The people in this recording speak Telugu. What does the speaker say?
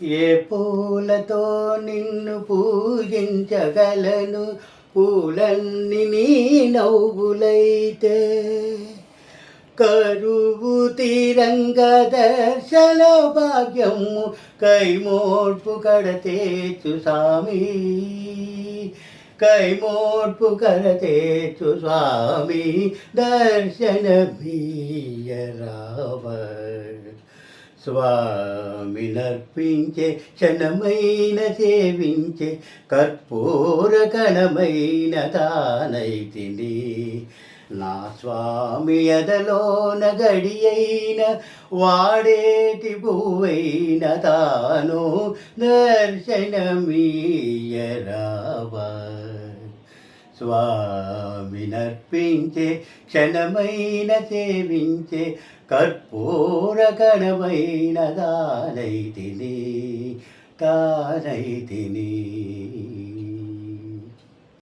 ఏ పూలతో నిన్ను పూజించగలను, పూలన్నీ నీ నవ్వులైతే. కరువు తీరంగ దర్శన భాగ్యము కైమోడ్పు కడతేచు స్వామి, కైమోడ్పు కడతేచు స్వామి, దర్శనమీయరావ. స్వామినర్పించే క్షణమైన సేవించే కర్పూర కణమైన తానైతిని. నా స్వామి ఎదలోన గడియైన వాడేటి పువ్వైన తాను, దర్శనమీయరావా. స్వామినర్పించే క్షణమైన సేవించే కర్పూర కణమైన తానైతిని, తానైతిని.